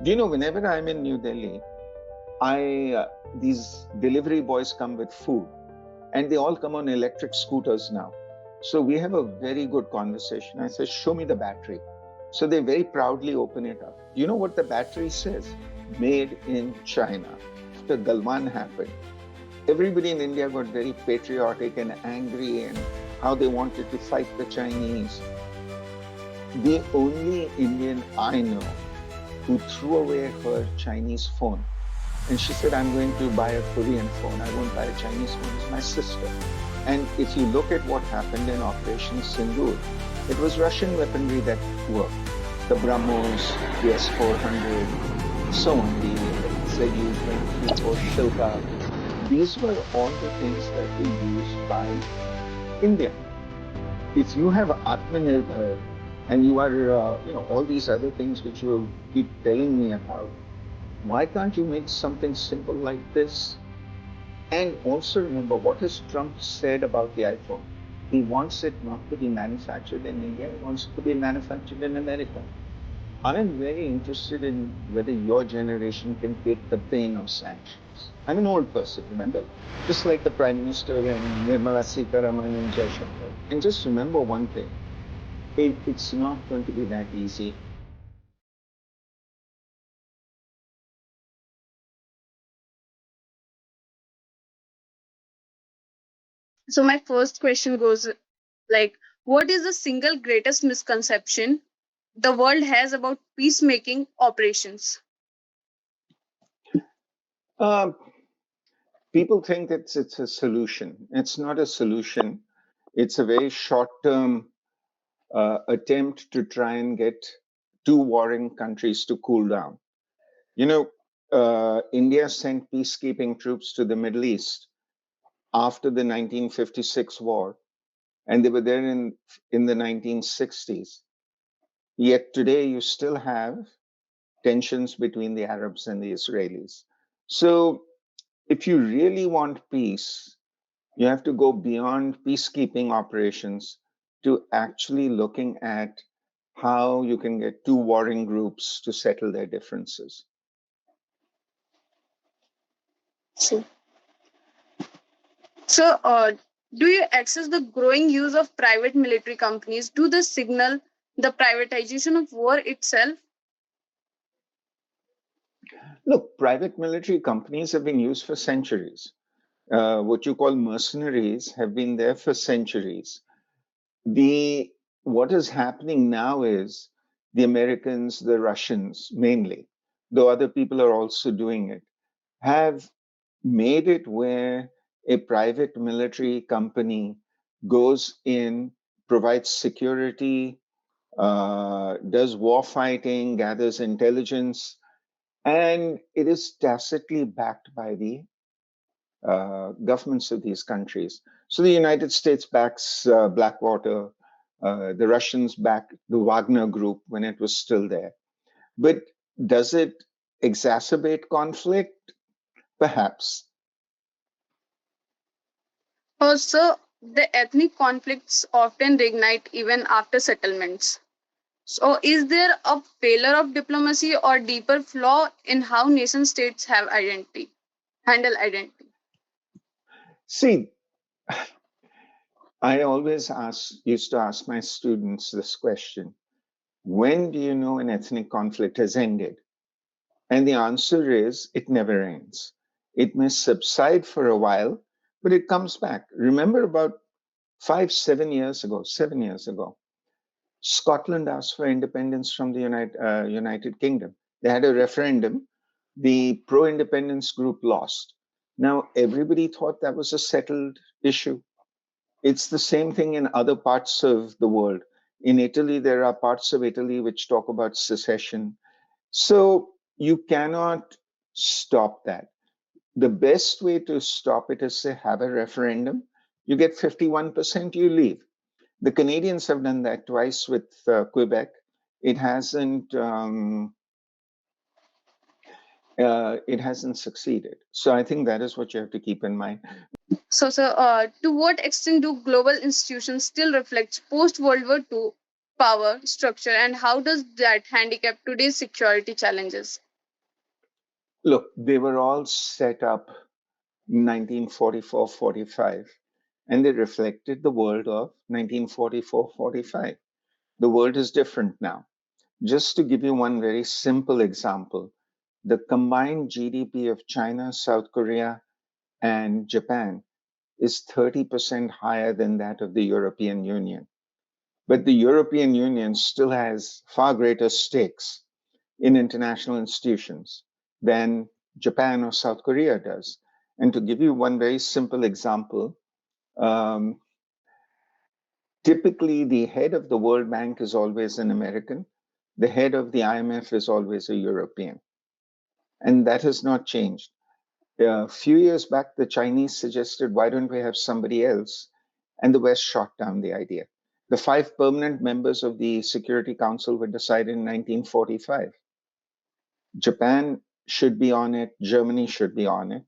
Whenever I'm in New Delhi, I these delivery boys come with food, and they all come on electric scooters now. So we have a very good conversation. I say, "Show me the battery." So they very proudly open it up. Do you know what the battery says? Made in China. After Galwan happened, everybody in India got very patriotic and angry and how they wanted to fight the Chinese. The only Indian I know who threw away her Chinese phone and she said, I'm going to buy a Korean phone. I won't buy a Chinese phone. It's my sister. And if you look at what happened in Operation Sindoor, it was Russian weaponry that worked. The BrahMos, the S-400, so on, the Zu-24 Shilka. These were all the things that were used by India. If you have Atmanirbhar and you are, all these other things which you keep telling me about, why can't you make something simple like this? And also remember, what has Trump said about the iPhone? He wants it not to be manufactured in India, he wants it to be manufactured in America. I'm very interested in whether your generation can take the pain of sanctions. I'm an old person, remember? Just like the Prime Minister and Nirmala Sitaraman and Jaishankar. And just remember one thing, it's not going to be that easy. So my first question goes like, what is the single greatest misconception the world has about peacemaking operations? Um, People think that it's a solution. It's not a solution. It's a very short-term attempt to try and get two warring countries to cool down. You know, India sent peacekeeping troops to the Middle East after the 1956 war, and they were there in the 1960s. Yet today, you still have tensions between the Arabs and the Israelis. So, if you really want peace, you have to go beyond peacekeeping operations to actually looking at how you can get two warring groups to settle their differences. So, so, do you access the growing use of private military companies? Do they signal the privatization of war itself? Look, private military companies have been used for centuries. What you call mercenaries have been there for centuries. The what is happening now is the Americans, the Russians mainly, though other people are also doing it, have made it where a private military company goes in, provides security, does war fighting, gathers intelligence, and it is tacitly backed by the governments of these countries. So the United States backs Blackwater, the Russians back the Wagner Group when it was still there. But does it exacerbate conflict? Perhaps. Also, the ethnic conflicts often reignite even after settlements. So, is there a failure of diplomacy or deeper flaw in how nation states have identity, handle identity? See, I always used to ask my students this question: when do you know an ethnic conflict has ended? And the answer is it never ends. It may subside for a while, but it comes back. Remember about 7 years ago, Scotland asked for independence from the United Kingdom. They had a referendum. The pro independence group lost. Now, everybody thought that was a settled issue. It's the same thing in other parts of the world. In Italy, there are parts of Italy which talk about secession. So you cannot stop that. The best way to stop it is to have a referendum. You get 51%, you leave. The Canadians have done that twice with Quebec. It hasn't. It hasn't succeeded. So I think that is what you have to keep in mind. So, to what extent do global institutions still reflect post World War II power structure, and how does that handicap today's security challenges? Look, they were all set up in 1944-45, and they reflected the world of 1944-45. The world is different now. Just to give you one very simple example, the combined GDP of China, South Korea, and Japan is 30% higher than that of the European Union. But the European Union still has far greater stakes in international institutions than Japan or South Korea does. And to give you one very simple example, um, typically the head of the World Bank is always an American, the head of the IMF is always a European. And that has not changed. A few years back, the Chinese suggested, why don't we have somebody else? And the West shot down the idea. The five permanent members of the Security Council were decided in 1945. Japan should be on it, Germany should be on it.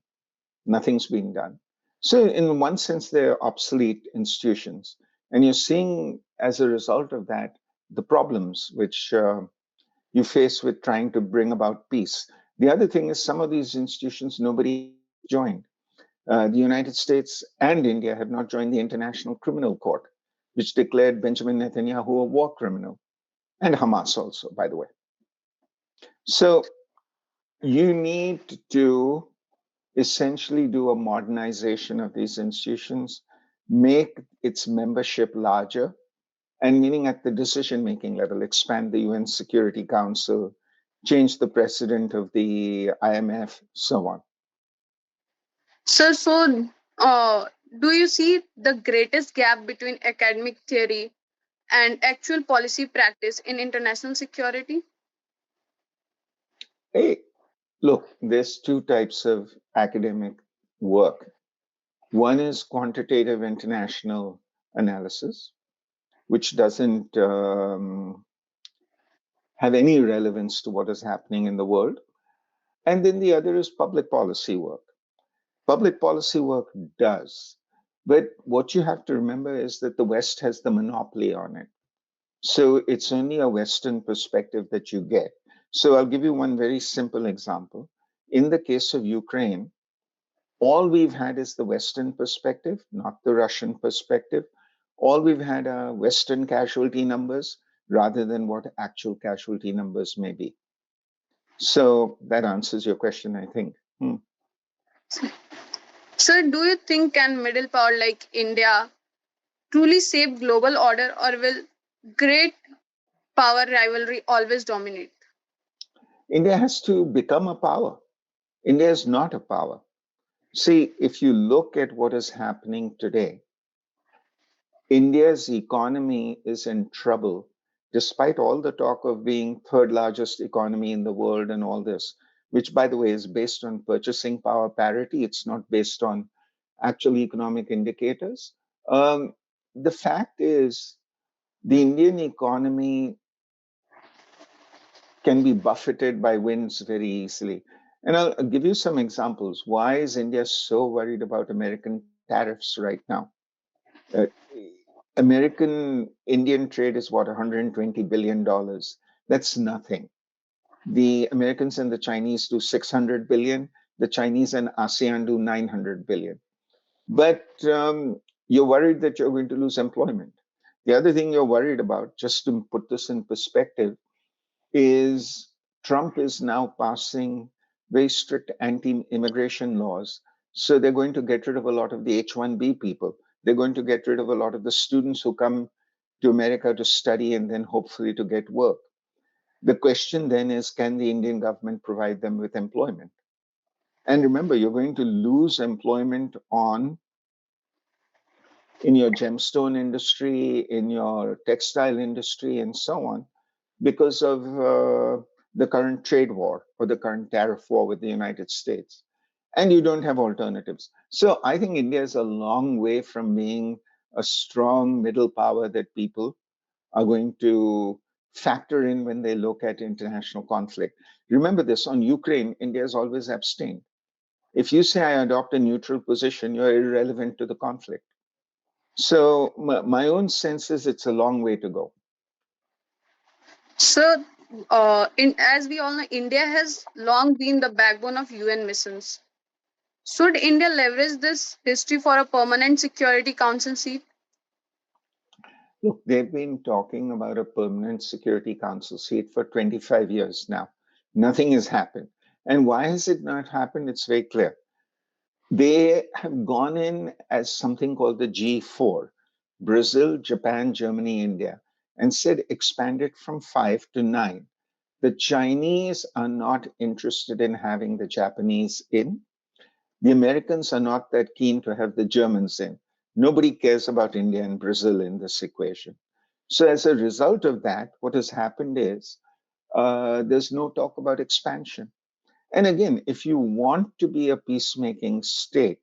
Nothing's been done. So, in one sense, they're obsolete institutions. And you're seeing, as a result of that, the problems which you face with trying to bring about peace. The other thing is, some of these institutions nobody has joined. The United States and India have not joined the International Criminal Court, which declared Benjamin Netanyahu a war criminal, and Hamas also, by the way. So, you need to essentially do a modernization of these institutions, make its membership larger, and meaning at the decision making level, expand the UN Security Council, change the president of the IMF, so on. So, do you see the greatest gap between academic theory and actual policy practice in international security? Hey, look, there's two types of academic work. One is quantitative international analysis, which doesn't have any relevance to what is happening in the world. And then the other is public policy work. Public policy work does. But what you have to remember is that the West has the monopoly on it. So it's only a Western perspective that you get. So I'll give you one very simple example. In the case of Ukraine, all we've had is the Western perspective, not the Russian perspective. All we've had are Western casualty numbers rather than what actual casualty numbers may be. So that answers your question, I think. So, do you think can middle power like India truly shape global order, or will great power rivalry always dominate? India has to become a power. India is not a power. See, if you look at what is happening today, India's economy is in trouble, despite all the talk of being third largest economy in the world and all this, which, by the way, is based on purchasing power parity. It's not based on actual economic indicators. Um, the fact is, the Indian economy can be buffeted by winds very easily. And I'll give you some examples. Why is India so worried about American tariffs right now? Uh, American Indian trade is what, $120 billion. That's nothing. The Americans and the Chinese do 600 billion. The Chinese and ASEAN do 900 billion. But you're worried that you're going to lose employment. The other thing you're worried about, just to put this in perspective, is Trump is now passing very strict anti immigration laws. So they're going to get rid of a lot of the H-1B people. They're going to get rid of a lot of the students who come to America to study and then hopefully to get work. The question then is, can the Indian government provide them with employment? And remember, you're going to lose employment on in your gemstone industry, in your textile industry, and so on, because of the current trade war or the current tariff war with the United States. And you don't have alternatives. So I think India is a long way from being a strong middle power that people are going to factor in when they look at international conflict. Remember this, on Ukraine, India has always abstained. If you say I adopt a neutral position, you're irrelevant to the conflict. So my own sense is it's a long way to go. So, as we all know, India has long been the backbone of UN missions. Should India leverage this history for a permanent Security Council seat? Look, they've been talking about a permanent Security Council seat for 25 years now. Nothing has happened. And why has it not happened? It's very clear. They have gone in as something called the G4, Brazil, Japan, Germany, India, and said expand it from five to nine. The Chinese are not interested in having the Japanese in. The Americans are not that keen to have the Germans in. Nobody cares about India and Brazil in this equation. So, as a result of that, what has happened is there's no talk about expansion. And again, if you want to be a peacemaking state,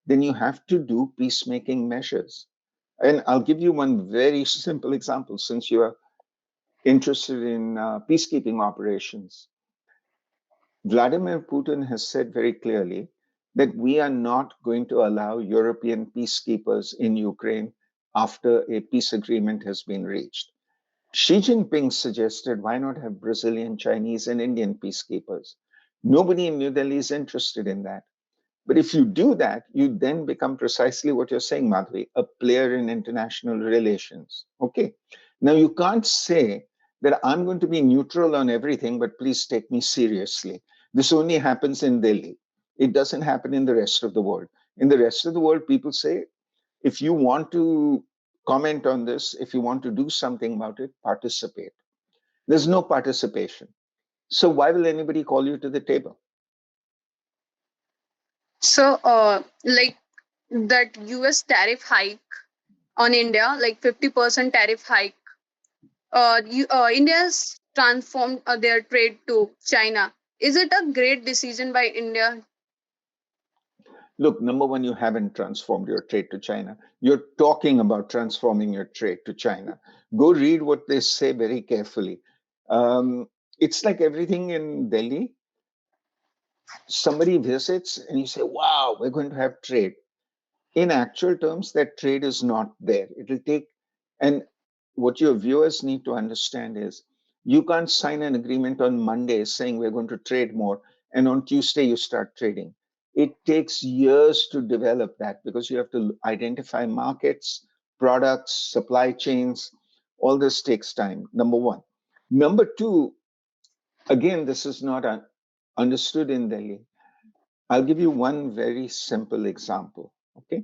then you have to do peacemaking measures. And I'll give you one very simple example since you are interested in peacekeeping operations. Vladimir Putin has said very clearly that we are not going to allow European peacekeepers in Ukraine after a peace agreement has been reached. Xi Jinping suggested why not have Brazilian, Chinese, and Indian peacekeepers? Nobody in New Delhi is interested in that. But if you do that, you then become precisely what you're saying, Madhvi, a player in international relations. Okay. Now, you can't say that I'm going to be neutral on everything, but please take me seriously. This only happens in Delhi. It doesn't happen in the rest of the world. In the rest of the world, people say, if you want to comment on this, if you want to do something about it, participate. There's no participation. So, why will anybody call you to the table? So, like that US tariff hike on India, like 50% tariff hike, India's transformed their trade to China. Is it a great decision by India? Look, number one, you haven't transformed your trade to China. You're talking about transforming your trade to China. Go read what they say very carefully. It's like everything in Delhi. Somebody visits and you say, wow, we're going to have trade. In actual terms, that trade is not there. It'll take, and what your viewers need to understand is you can't sign an agreement on Monday saying we're going to trade more, and on Tuesday you start trading. It takes years to develop that because you have to identify markets, products, supply chains. All this takes time, number one. Number two, again, this is not understood in Delhi. I'll give you one very simple example. Okay.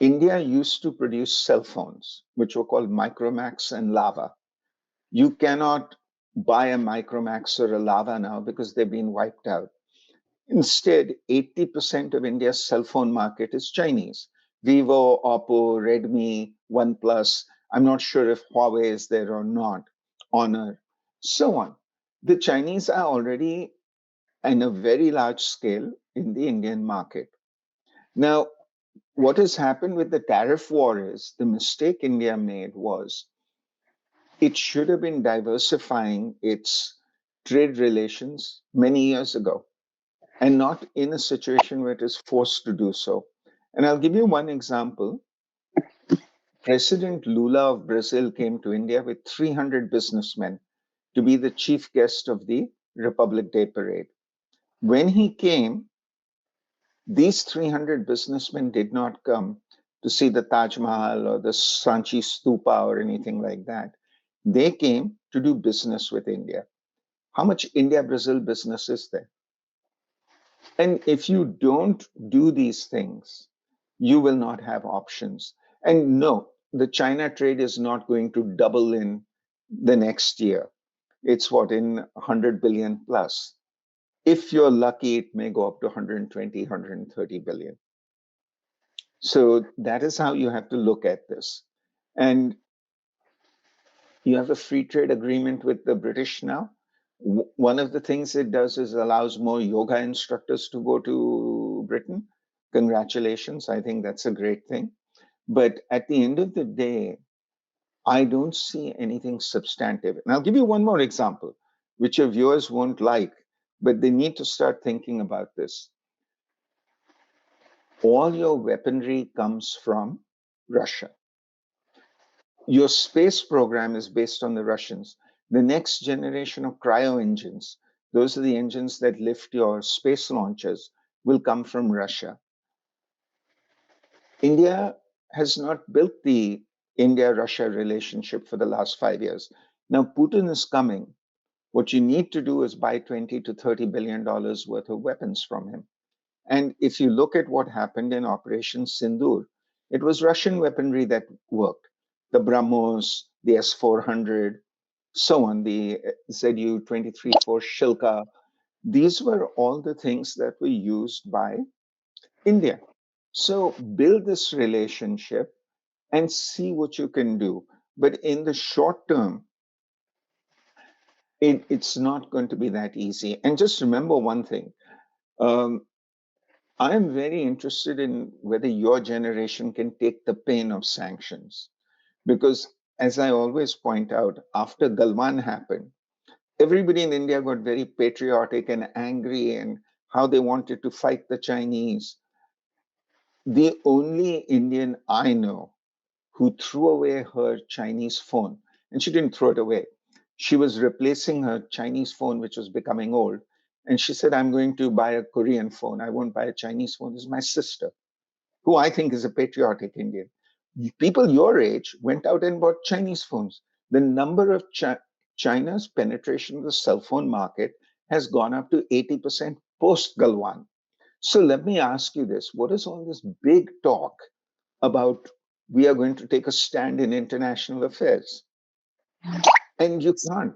India used to produce cell phones, which were called Micromax and Lava. You cannot buy a Micromax or a Lava now because they've been wiped out. Instead, 80% of India's cell phone market is Chinese. Vivo, Oppo, Redmi, OnePlus. I'm not sure if Huawei is there or not, Honor, so on. The Chinese are already in a very large scale in the Indian market. Now, what has happened with the tariff war is the mistake India made was it should have been diversifying its trade relations many years ago and not in a situation where it is forced to do so. And I'll give you one example. President Lula of Brazil came to India with 300 businessmen to be the chief guest of the Republic Day parade. When he came, these 300 businessmen did not come to see the Taj Mahal or the Sanchi Stupa or anything like that. They came to do business with India. How much India Brazil business is there? And if you don't do these things, you will not have options. And no, the China trade is not going to double in the next year. It's what, in 100 billion plus. If you're lucky, it may go up to 120, 130 billion. So that is how you have to look at this. And you have a free trade agreement with the British now. One of the things it does is allows more yoga instructors to go to Britain. Congratulations. I think that's a great thing. But at the end of the day, I don't see anything substantive. And I'll give you one more example, which your viewers won't like, but they need to start thinking about this. All your weaponry comes from Russia. Your space program is based on the Russians. The next generation of cryo engines, those are the engines that lift your space launches, will come from Russia. India has not built the India Russia relationship for the last 5 years. Now, Putin is coming. What you need to do is buy 20 to $30 billion worth of weapons from him. And if you look at what happened in Operation Sindoor, it was Russian weaponry that worked. The BrahMos, the S-400, so on, the Zu-23-4 Shilka. These were all the things that were used by India. So build this relationship and see what you can do. But in the short term, it's not going to be that easy. And just remember one thing. Um, I am very interested in whether your generation can take the pain of sanctions. Because, as I always point out, after Galwan happened, everybody in India got very patriotic and angry and how they wanted to fight the Chinese. The only Indian I know who threw away her Chinese phone, and she didn't throw it away. She was replacing her Chinese phone, which was becoming old. And she said, I'm going to buy a Korean phone. I won't buy a Chinese phone. This is my sister, who I think is a patriotic Indian. People your age went out and bought Chinese phones. The number of China's penetration of the cell phone market has gone up to 80% post Galwan. So let me ask you this. What is all this big talk about we are going to take a stand in international affairs? And you can't,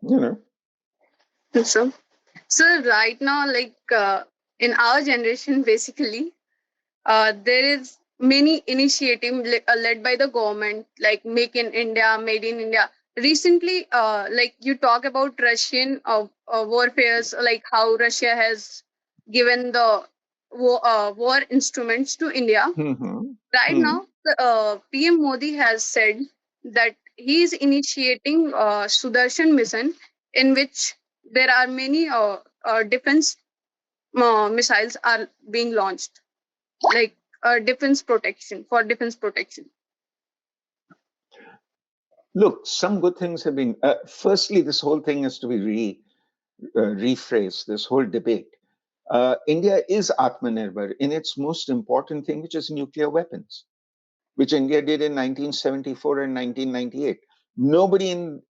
you know. So, so right now, like in our generation, basically, there is many initiative led by the government, like Make in India, Made in India. Recently, like you talk about Russian warfares, like how Russia has given the war instruments to India. Mm-hmm. Right Mm-hmm. now, the, PM Modi has said that he is initiating Sudarshan mission, in which there are many defense missiles are being launched, like defense protection for defense protection. Look, some good things have been. Firstly, this whole thing has to be rephrased, this whole debate. India is Atmanirbhar in its most important thing, which is nuclear weapons, which India did in 1974 and 1998. Nobody in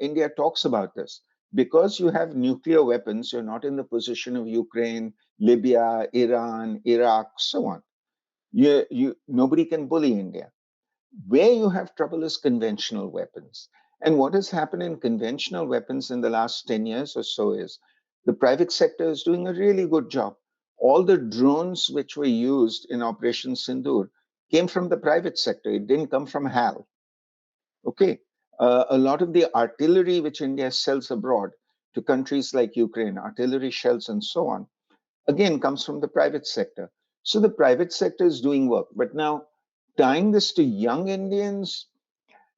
India talks about this. Because you have nuclear weapons, you're not in the position of Ukraine, Libya, Iran, Iraq, so on. Nobody can bully India. Where you have trouble is conventional weapons. And what has happened in conventional weapons in the last 10 years or so is the private sector is doing a really good job. All the drones which were used in Operation Sindoor came from the private sector. It didn't come from HAL. Okay. A lot of the artillery which India sells abroad to countries like Ukraine, artillery shells and so on, again comes from the private sector. So the private sector is doing work. But now tying this to young Indians,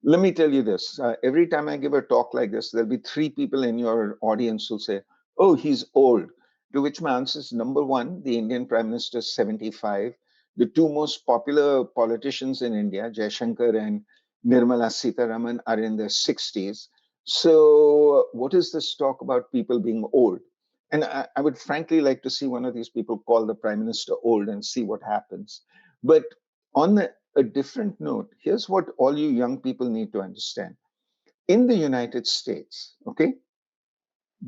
let me tell you this. Every time I give a talk like this, there'll be three people in your audience who'll say, oh, he's old. To which my answer is number one, the Indian Prime Minister is 75. The two most popular politicians in India, Jaishankar and Nirmala Sitaraman, are in their 60s. So, what is this talk about people being old? And I would frankly like to see one of these people call the Prime Minister old and see what happens. But on a different note, here's what all you young people need to understand. In the United States, okay,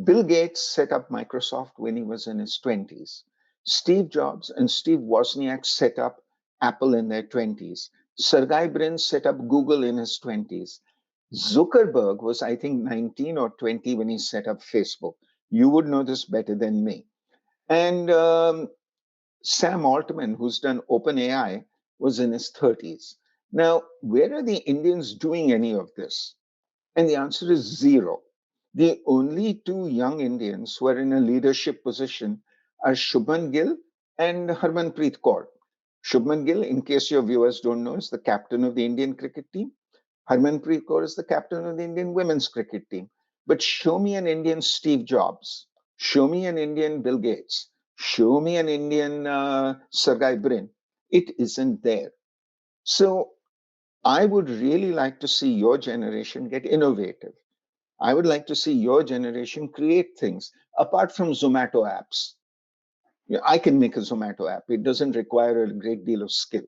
Bill Gates set up Microsoft when he was in his 20s. Steve Jobs and Steve Wozniak set up Apple in their 20s. Sergey Brin set up Google in his 20s. Zuckerberg was, I think, 19 or 20 when he set up Facebook. You would know this better than me. And Sam Altman, who's done OpenAI, was in his 30s. Now, where are the Indians doing any of this? And the answer is zero. The only two young Indians who are in a leadership position are Shubman Gill and Harmanpreet Kaur. Shubman Gill, in case your viewers don't know, is the captain of the Indian cricket team. Harmanpreet Kaur is the captain of the Indian women's cricket team. But show me an Indian Steve Jobs. Show me an Indian Bill Gates. Show me an Indian Sergey Brin. It isn't there. So I would really like to see your generation get innovative. I would like to see your generation create things apart from Zomato apps. Yeah, I can make a Zomato app. It doesn't require a great deal of skill.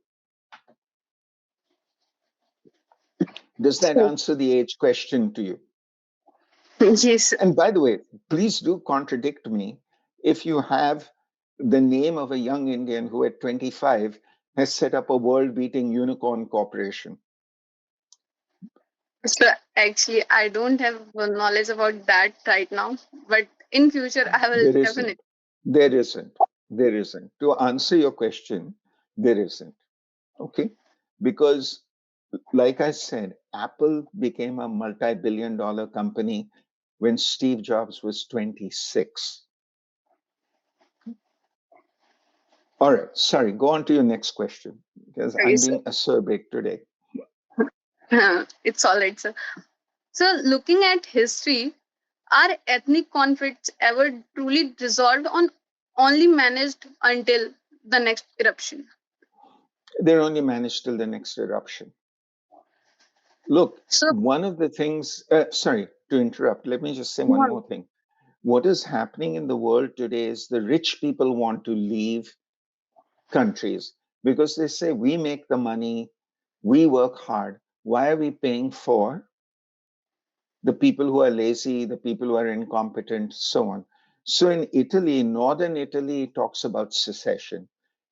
Does that So, answer the age question to you? yes. And by the way, please do contradict me if you have the name of a young Indian who at 25 has set up a world beating unicorn corporation. So actually, I don't have knowledge about that right now, but in future, I will There isn't. definitely. There isn't. There isn't. To answer your question, there isn't. Okay? Because, like I said, Apple became a multi billion dollar company when Steve Jobs was 26. All right, sorry, go on to your next question because Okay, I'm so being acerbic today. it's all right, sir. So, looking at history, are ethnic conflicts ever truly resolved on only managed until the next eruption? They're only managed till the next eruption. Look, So, one of the things, sorry to interrupt, let me just say one no, more thing. What is happening in the world today is the rich people want to leave countries because they say, we make the money, we work hard. Why are we paying for the people who are lazy, the people who are incompetent, so on? So in Italy, northern Italy talks about secession.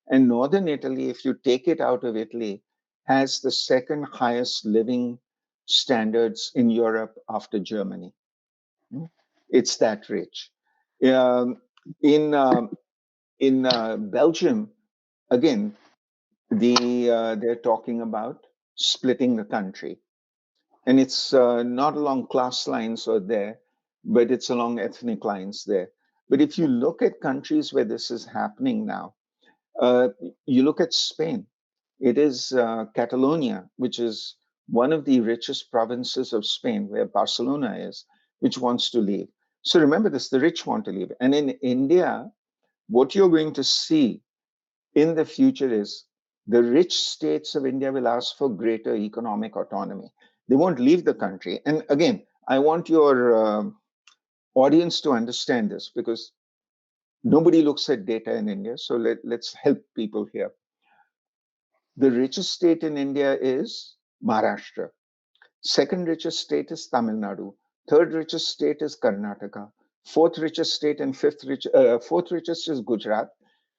And northern Italy, if you take it out of Italy, has the second highest living standards in Europe after Germany. Hmm? It's that rich. Um, in Belgium, again, they're talking about splitting the country, and it's not along class lines or there, but it's along ethnic lines there. But if you look at countries where this is happening now, uh, you look at Spain. It is Catalonia, which is one of the richest provinces of Spain, where Barcelona is, which wants to leave. So remember this: the rich want to leave, and in India, what you're going to see in the future is the rich states of India will ask for greater economic autonomy. They won't leave the country. And again, I want your audience to understand this because nobody looks at data in India. So let's help people here. The richest state in India is Maharashtra. Second richest state is Tamil Nadu. Third richest state is Karnataka. Fourth richest state and fourth richest is Gujarat.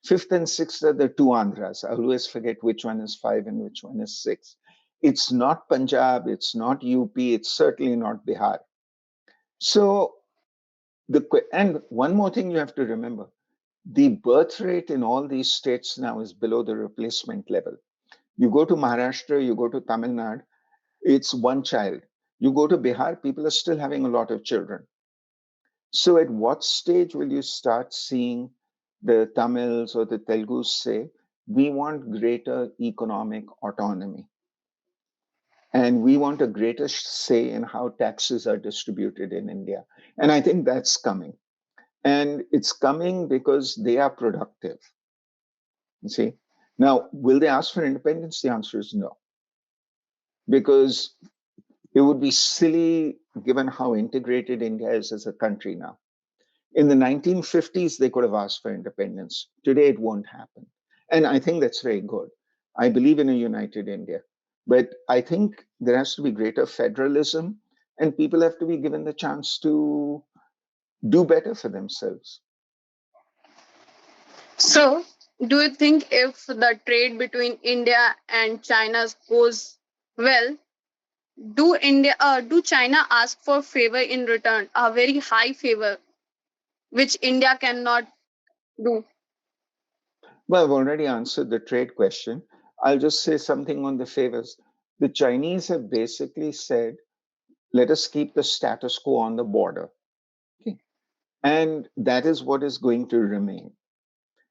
Fifth and sixth are the two Andhras. I always forget which one is five and which one is six. It's not Punjab. It's not UP. It's certainly not Bihar. So and one more thing you have to remember: the birth rate in all these states now is below the replacement level. You go to Maharashtra, you go to Tamil Nadu, it's one child. You go to Bihar, people are still having a lot of children. So, at what stage will you start seeing the Tamils or the Telugus say, we want greater economic autonomy and we want a greater say in how taxes are distributed in India? And I think that's coming. And it's coming because they are productive. You see? Now, will they ask for independence? The answer is no, because it would be silly given how integrated India is as a country now. In the 1950s, they could have asked for independence. Today, it won't happen. And I think that's very good. I believe in a united India. But I think there has to be greater federalism, and people have to be given the chance to do better for themselves. so do you think if the trade between India and China goes well, do China ask for favor in return, a very high favor, which India cannot do? Well, I've already answered the trade question. I'll just say something on the favors. The Chinese have basically said, let us keep the status quo on the border. Okay. And that is what is going to remain.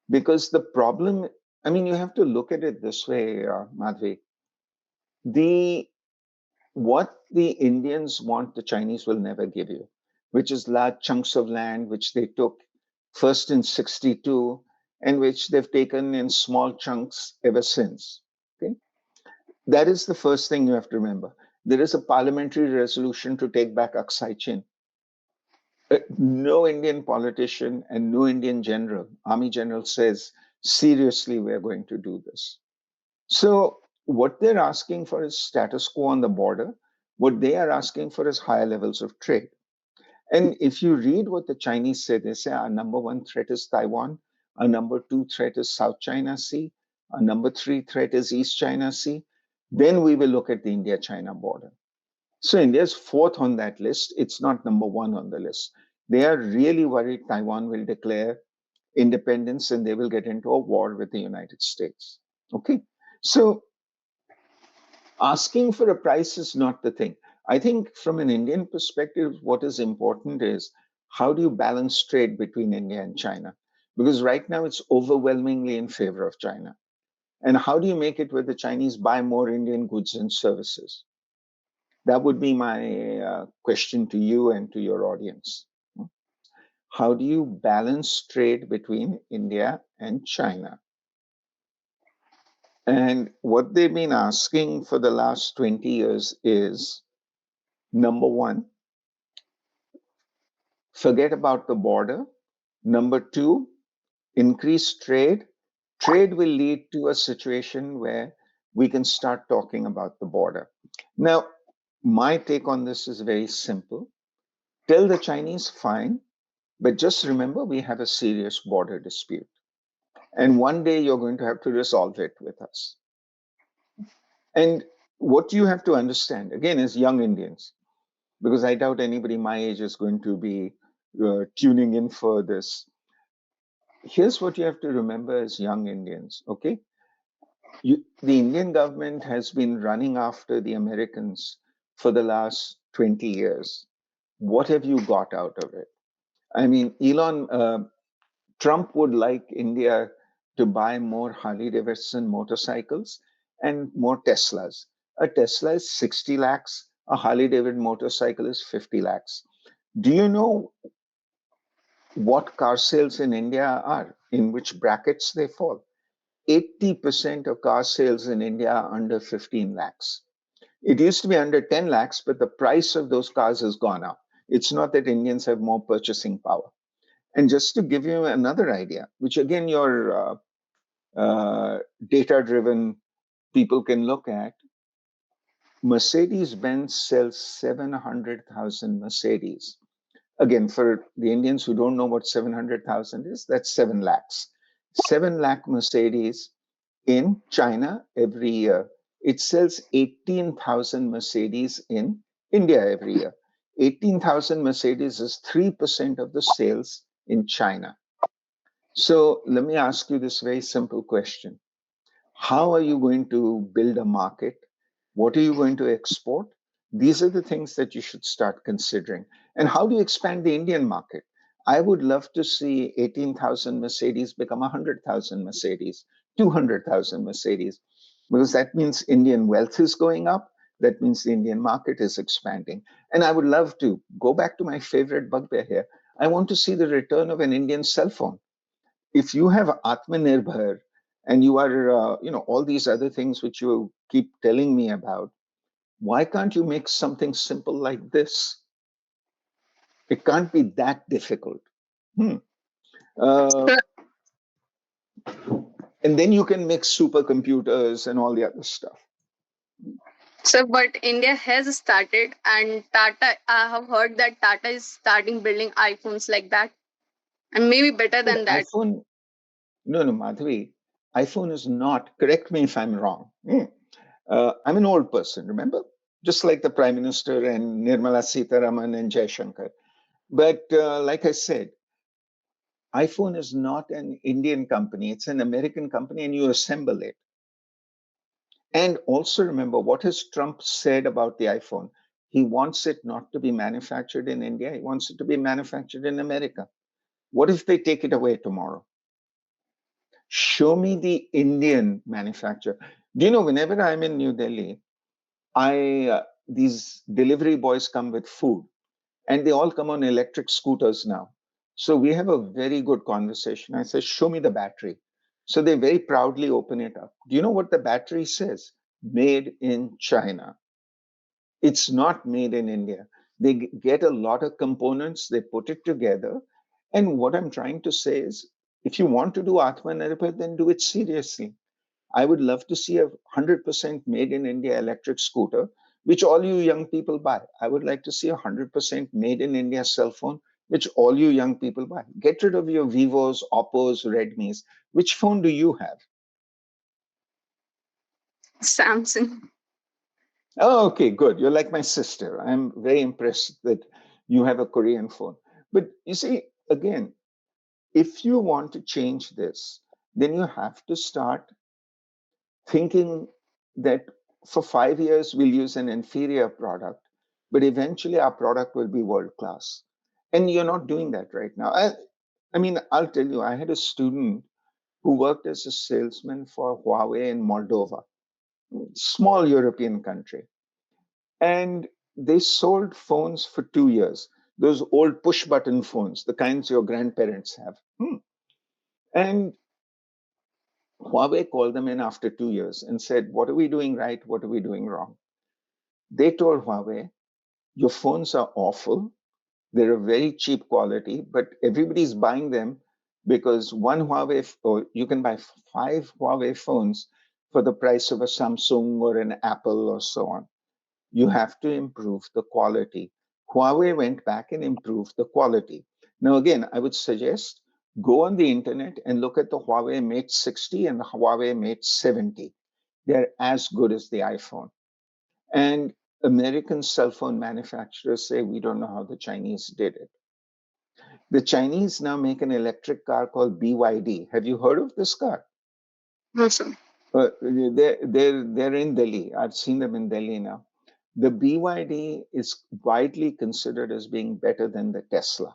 Because the problem, I mean, you have to look at it this way, Madhvi. The What the Indians want, the Chinese will never give you, which is large chunks of land which they took first in 62 and which they've taken in small chunks ever since. Okay? That is the first thing you have to remember. There is a parliamentary resolution to take back Aksai Chin. No Indian politician and no Indian general, army general says, seriously, we're going to do this. So, what they're asking for is status quo on the border. What they are asking for is higher levels of trade. And if you read what the Chinese say, they say our number one threat is Taiwan, our number two threat is South China Sea, our number three threat is East China Sea. Then we will look at the India China border. So India's fourth on that list. It's not number one on the list. They are really worried Taiwan will declare independence and they will get into a war with the United States. Okay. So asking for a price is not the thing. I think from an Indian perspective, what is important is how do you balance trade between India and China? Because right now it's overwhelmingly in favor of China. And how do you make it where the Chinese buy more Indian goods and services? That would be my question to you and to your audience. How do you balance trade between India and China? And what they've been asking for the last 20 years is number one, forget about the border. Number two, increase trade. Trade will lead to a situation where we can start talking about the border. Now, my take on this is very simple. Tell the Chinese, fine, but just remember we have a serious border dispute. And one day you're going to have to resolve it with us. And what you have to understand, again, as young Indians, because I doubt anybody my age is going to be tuning in for this. Here's what you have to remember as young Indians, okay? The Indian government has been running after the Americans for the last 20 years. What have you got out of it? I mean, Trump would like India to buy more Harley Davidson motorcycles and more Teslas. A Tesla is 60 lakhs, a Harley Davidson motorcycle is 50 lakhs. Do you know what car sales in India are, in which brackets they fall? 80% of car sales in India are under 15 lakhs. It used to be under 10 lakhs, but the price of those cars has gone up. It's not that Indians have more purchasing power. And just to give you another idea, which again your data driven people can look at, Mercedes Benz sells 700,000 Mercedes. Again, for the Indians who don't know what 700,000 is, that's 7 lakhs. 7 lakh Mercedes in China every year. It sells 18,000 Mercedes in India every year. 18,000 Mercedes is 3% of the sales in China. So let me ask you this very simple question. How are you going to build a market? What are you going to export? These are the things that you should start considering. And how do you expand the Indian market? I would love to see 18,000 Mercedes become 100,000 Mercedes, 200,000 Mercedes, because that means Indian wealth is going up. That means the Indian market is expanding. And I would love to go back to my favorite bugbear here. I want to see the return of an Indian cell phone. If you have Atmanirbhar and you are, all these other things which you keep telling me about, why can't you make something simple like this? It can't be that difficult. Hmm. Uh, So, and then you can make supercomputers and all the other stuff. but India has started, and Tata, I have heard that Tata is starting building iPhones like that, and maybe better But than that. iPhone, no, Madhavi, iPhone is not, correct me if I'm wrong. I'm an old person, remember? Just like the Prime Minister and Nirmala Sitaraman and Jaishankar. But like I said, iPhone is not an Indian company, it's an American company, and you assemble it. And also remember, what has Trump said about the iPhone? He wants it not to be manufactured in India, he wants it to be manufactured in America. What if they take it away tomorrow? Show me the Indian manufacturer. Do you know, whenever I'm in New Delhi, these delivery boys come with food and they all come on electric scooters now. So we have a very good conversation. I say, show me the battery. So they very proudly open it up. Do you know what the battery says? Made in China. It's not made in India. They get a lot of components, they put it together. And what I'm trying to say is, if you want to do Atmanirbhar, then do it seriously. I would love to see 100% made in India electric scooter, which all you young people buy. I would like to see 100% made in India cell phone, which all you young people buy. Get rid of your Vivos, Oppos, Redmis. Which phone do you have? Samsung. Oh, okay, good. You're like my sister. I'm very impressed that you have a Korean phone. But you see, again, if you want to change this, then you have to start thinking that for 5 years we'll use an inferior product, but eventually our product will be world class. And you're not doing that right now. I mean, I'll tell you, I had a student who worked as a salesman for Huawei in Moldova, small European country. And they sold phones for 2 years, those old push button phones, the kinds your grandparents have. And Huawei called them in after 2 years and said, "What are we doing right? What are we doing wrong?" They told Huawei, "Your phones are awful. They're a very cheap quality, but everybody's buying them because one Huawei, or you can buy 5 Huawei phones for the price of a Samsung or an Apple or so on. You have to improve the quality." Huawei went back and improved the quality. Now, again, I would suggest go on the internet and look at the Huawei Mate 60 and the Huawei Mate 70. They're as good as the iPhone. And American cell phone manufacturers say, we don't know how the Chinese did it. The Chinese now make an electric car called BYD. Have you heard of this car? No, sir. They're in Delhi. I've seen them in Delhi now. The BYD is widely considered as being better than the Tesla,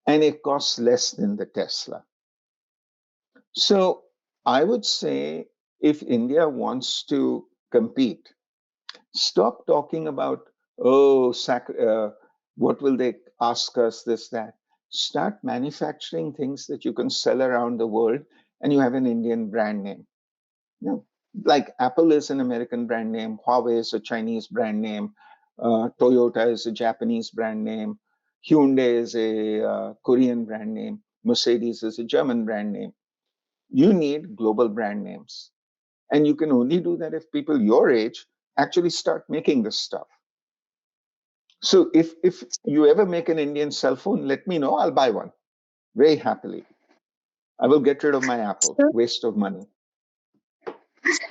and it costs less than the Tesla. So I would say if India wants to compete, stop talking about, oh, what will they ask us, this, that. Start manufacturing things that you can sell around the world and you have an Indian brand name. No, like Apple is an American brand name, Huawei is a Chinese brand name, Toyota is a Japanese brand name, Hyundai is a Korean brand name, Mercedes is a German brand name. You need global brand names. And you can only do that if people your age actually start making this stuff. So if you ever make an Indian cell phone, let me know. I'll buy one very happily. I will get rid of my Apple. So, Waste of money.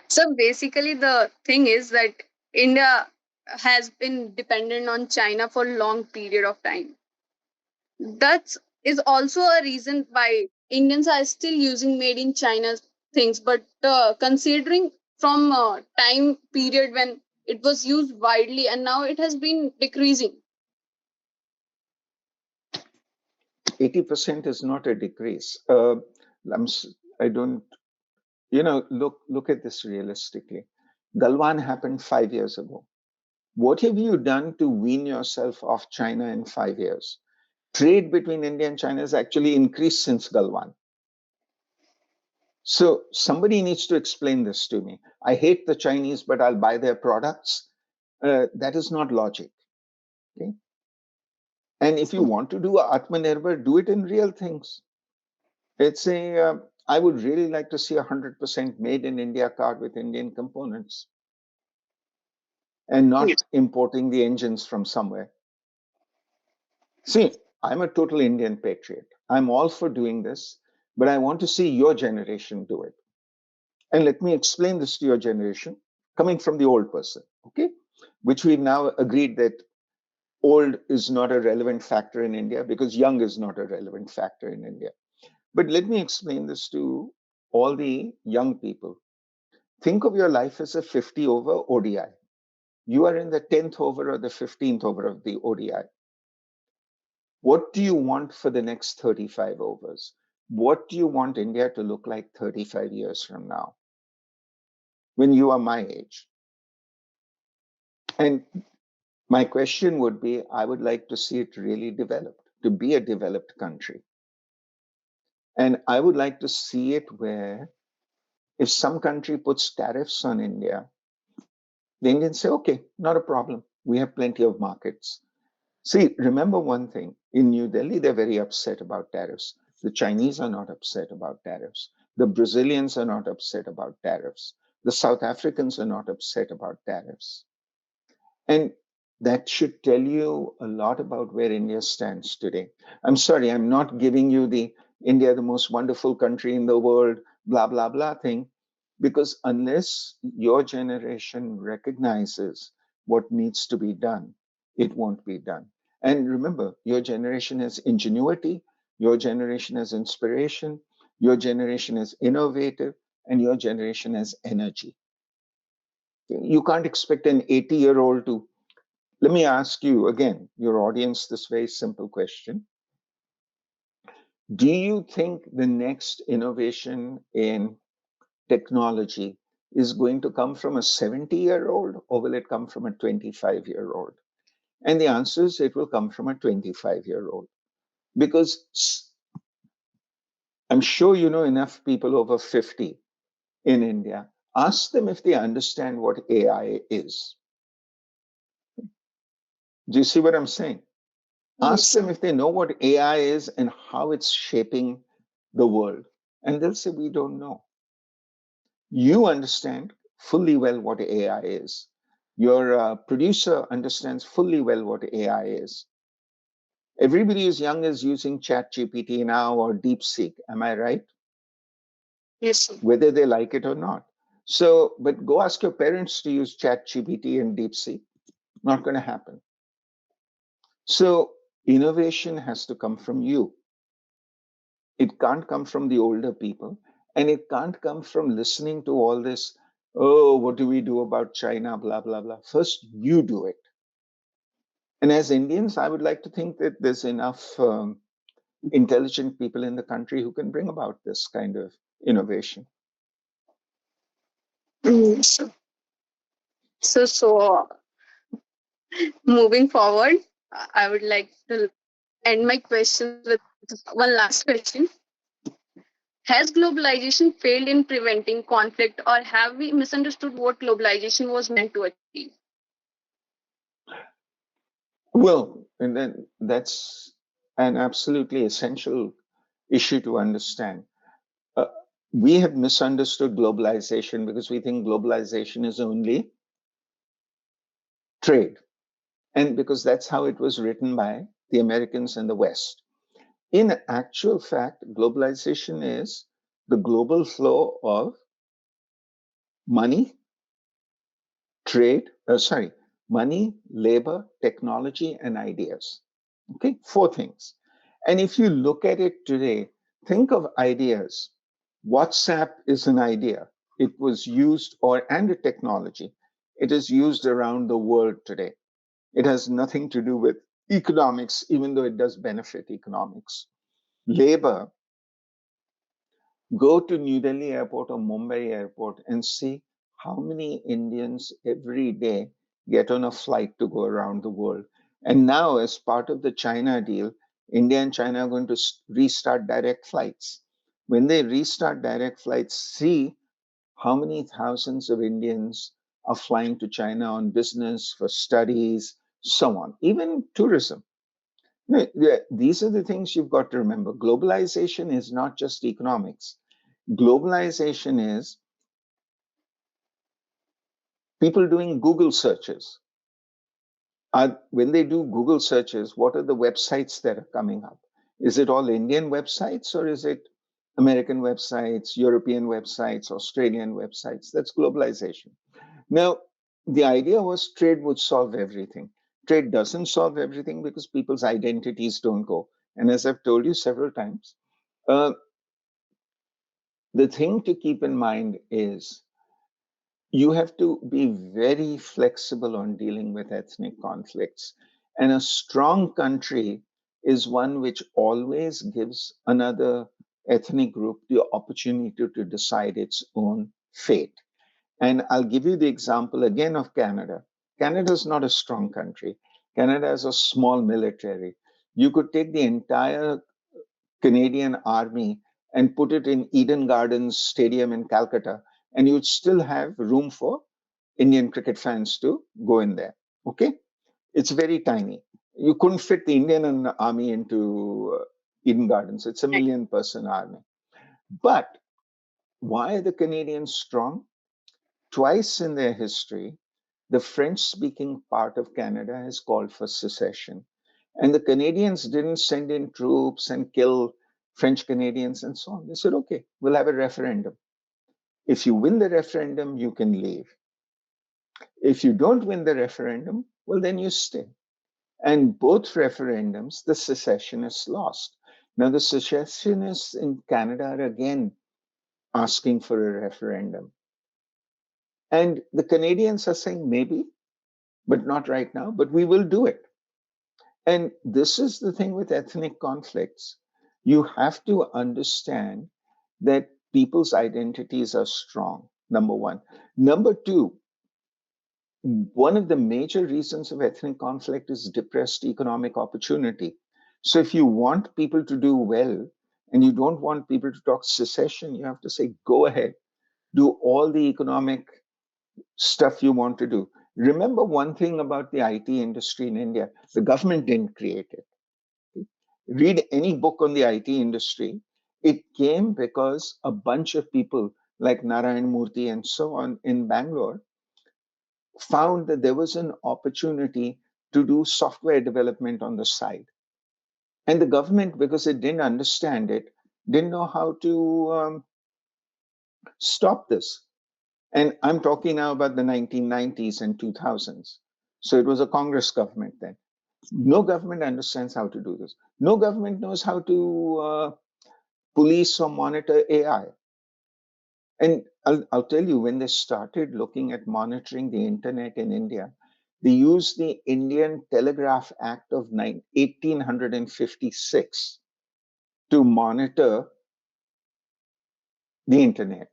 so basically, the thing is that India has been dependent on China for a long period of time. That is also a reason why Indians are still using made in China things. But considering from time period when it was used widely and now it has been decreasing. 80% is not a decrease. I don't, look at this realistically. Galwan happened 5 years ago. What have you done to wean yourself off China in 5 years? Trade between India and China has actually increased since Galwan. So somebody needs to explain this to me. I hate the Chinese, but I'll buy their products. That is not logic. Okay? And if you want to do Atmanirbhar, do it in real things. It's a. I would really like to see 100% made in India car with Indian components and not importing the engines from somewhere. See, I'm a total Indian patriot. I'm all for doing this, but I want to see your generation do it. And let me explain this to your generation, coming from the old person, okay? Which we've now agreed that old is not a relevant factor in India because young is not a relevant factor in India. But let me explain this to all the young people. Think of your life as a 50 over ODI. You are in the 10th over or the 15th over of the ODI. What do you want for the next 35 overs? What do you want India to look like 35 years from now when you are my age? And my question would be, I would like to see it really developed, to be a developed country. And I would like to see it where if some country puts tariffs on India, the Indians say, okay, not a problem. We have plenty of markets. See, remember one thing. In New Delhi, they're very upset about tariffs. The Chinese are not upset about tariffs. The Brazilians are not upset about tariffs. The South Africans are not upset about tariffs. And that should tell you a lot about where India stands today. I'm sorry, I'm not giving you the India, the most wonderful country in the world, blah, blah, blah thing, because unless your generation recognizes what needs to be done, it won't be done. And remember, your generation has ingenuity, your generation has inspiration, your generation is innovative, and your generation has energy. You can't expect an 80-year-old to. Let me ask you again, your audience, this very simple question. Do you think the next innovation in technology is going to come from a 70-year-old or will it come from a 25-year-old? And the answer is it will come from a 25-year-old. Because I'm sure you know enough people over 50 in India. Ask them if they understand what AI is. Do you see what I'm saying? Ask Yes. them if they know what AI is and how it's shaping the world. And they'll say, we don't know. You understand fully well what AI is. Your producer understands fully well what AI is. Everybody who's young is using ChatGPT now or DeepSeek. Am I right? Yes, sir. Whether they like it or not. So, but go ask your parents to use ChatGPT and DeepSeek. Not going to happen. So, innovation has to come from you. It can't come from the older people, and it can't come from listening to all this. Oh, what do we do about China? Blah, blah, blah. First, you do it. And as Indians, I would like to think that there's enough intelligent people in the country who can bring about this kind of innovation. Yes, sir. So moving forward, I would like to end my questions with one last question. Has globalization failed in preventing conflict, or have we misunderstood what globalization was meant to achieve? Well, and then that's an absolutely essential issue to understand. Uh, we have misunderstood globalization because we think globalization is only trade, and because that's how it was written by the Americans and the West. In actual fact, globalization is the global flow of money, trade, money, labor, technology, and ideas. Okay, four things. And if you look at it today, think of ideas. WhatsApp is an idea. It was used, and a technology. It is used around the world today. It has nothing to do with economics, even though it does benefit economics. Labor, go to New Delhi airport or Mumbai airport and see how many Indians every day get on a flight to go around the world. And now, as part of the China deal, India and China are going to restart direct flights. When they restart direct flights, see how many thousands of Indians are flying to China on business, for studies, so on, even tourism. These are the things you've got to remember. Globalization is not just economics. Globalization is people doing Google searches. When they do Google searches, what are the websites that are coming up? Is it all Indian websites or is it American websites, European websites, Australian websites? That's globalization. Now, the idea was trade would solve everything. Trade doesn't solve everything because people's identities don't go. And as I've told you several times, uh, the thing to keep in mind is you have to be very flexible on dealing with ethnic conflicts. And a strong country is one which always gives another ethnic group the opportunity to decide its own fate. And I'll give you the example again of Canada. Canada is not a strong country. Canada has a small military. You could take the entire Canadian army and put it in Eden Gardens Stadium in Calcutta, and you'd still have room for Indian cricket fans to go in there. Okay. It's very tiny. You couldn't fit the Indian army into Eden Gardens. It's a million-person army. But why are the Canadians strong? Twice in their history, the French speaking part of Canada has called for secession. And the Canadians didn't send in troops and kill French Canadians and so on. They said, okay, we'll have a referendum. If you win the referendum, you can leave. If you don't win the referendum, well, then you stay. And both referendums, the secessionists lost. Now, the secessionists in Canada are again asking for a referendum. And the Canadians are saying, maybe, but not right now, but we will do it. And this is the thing with ethnic conflicts. You have to understand that people's identities are strong, number one. Number two, one of the major reasons of ethnic conflict is depressed economic opportunity. So if you want people to do well and you don't want people to talk secession, you have to say, go ahead, do all the economic stuff you want to do. Remember one thing about the IT industry in India, the government didn't create it. Read any book on the IT industry. It came because a bunch of people like Narayan Murthy and so on in Bangalore found that there was an opportunity to do software development on the side. And the government, because it didn't understand it, didn't know how to stop this. And I'm talking now about the 1990s and 2000s. So it was a Congress government then. No government understands how to do this. No government knows how to police or monitor AI. And I'll tell you, when they started looking at monitoring the internet in India, they used the Indian Telegraph Act of 1856 to monitor the internet.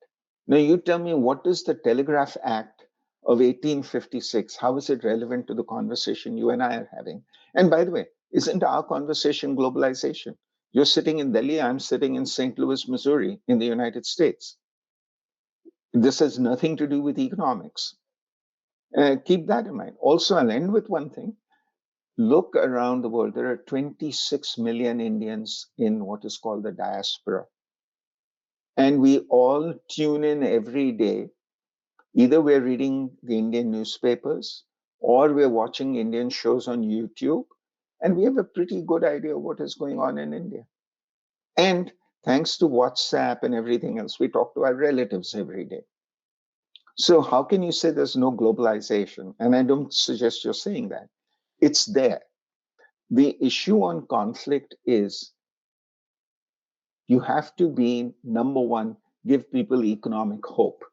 Now, you tell me, what does the Telegraph Act of 1856, how is it relevant to the conversation you and I are having? And by the way, isn't our conversation globalization? You're sitting in Delhi, I'm sitting in St. Louis, Missouri, in the United States. This has nothing to do with economics. Keep that in mind. Also, I'll end with one thing. Look around the world. There are 26 million Indians in what is called the diaspora. And we all tune in every day. Either we're reading the Indian newspapers or we're watching Indian shows on YouTube. And we have a pretty good idea of what is going on in India. And thanks to WhatsApp and everything else, we talk to our relatives every day. So how can you say there's no globalization? And I don't suggest you're saying that. It's there. The issue on conflict is you have to be, number one, give people economic hope.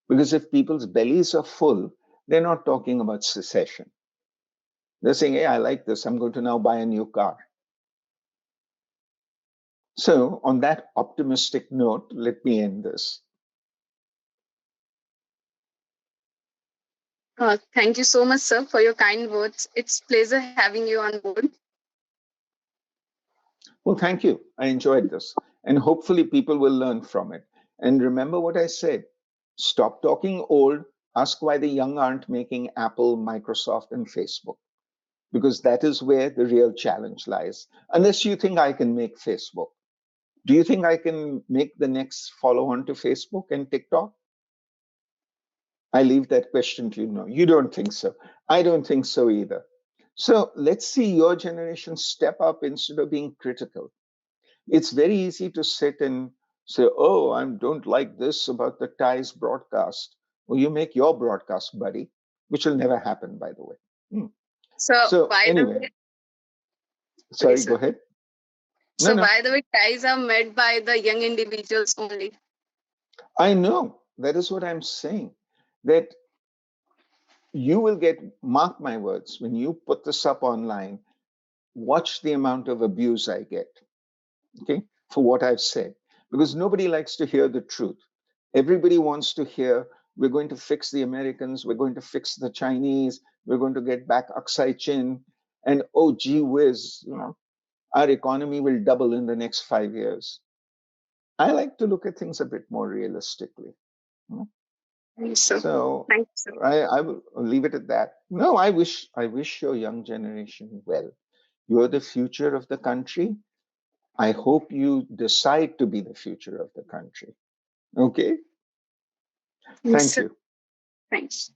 Because if people's bellies are full, they're not talking about secession. They're saying, hey, I like this. I'm going to now buy a new car. So on that optimistic note, let me end this. Thank you so much, sir, for your kind words. It's pleasure having you on board. Well, thank you. I enjoyed this. And hopefully people will learn from it. And remember what I said. Stop talking old. Ask why the young aren't making Apple, Microsoft, and Facebook. Because that is where the real challenge lies. Unless you think I can make Facebook. Do you think I can make the next follow on to Facebook and TikTok? I leave that question to you now. You don't think so. I don't think so either. So let's see your generation step up instead of being critical. It's very easy to sit and say, oh, I don't like this about the Thais broadcast. Well, you make your broadcast, buddy, which will never happen, by the way. So, So, by the anyway, way, sorry, sorry, go sir. ahead. No, So, no, by the way, ties are made by the young individuals only. I know. That is what I'm saying. That you will get, mark my words, when you put this up online, watch the amount of abuse I get, okay, for what I've said. Because nobody likes to hear the truth. Everybody wants to hear, we're going to fix the Americans, we're going to fix the Chinese, we're going to get back Aksai Chin, and oh, gee whiz, our economy will double in the next 5 years. I like to look at things a bit more realistically. Yes, sir. So Thank you, sir. I will leave it at that. No, I wish your young generation well. You're the future of the country. I hope you decide to be the future of the country. Okay? Yes, Thank sir. you. Thanks.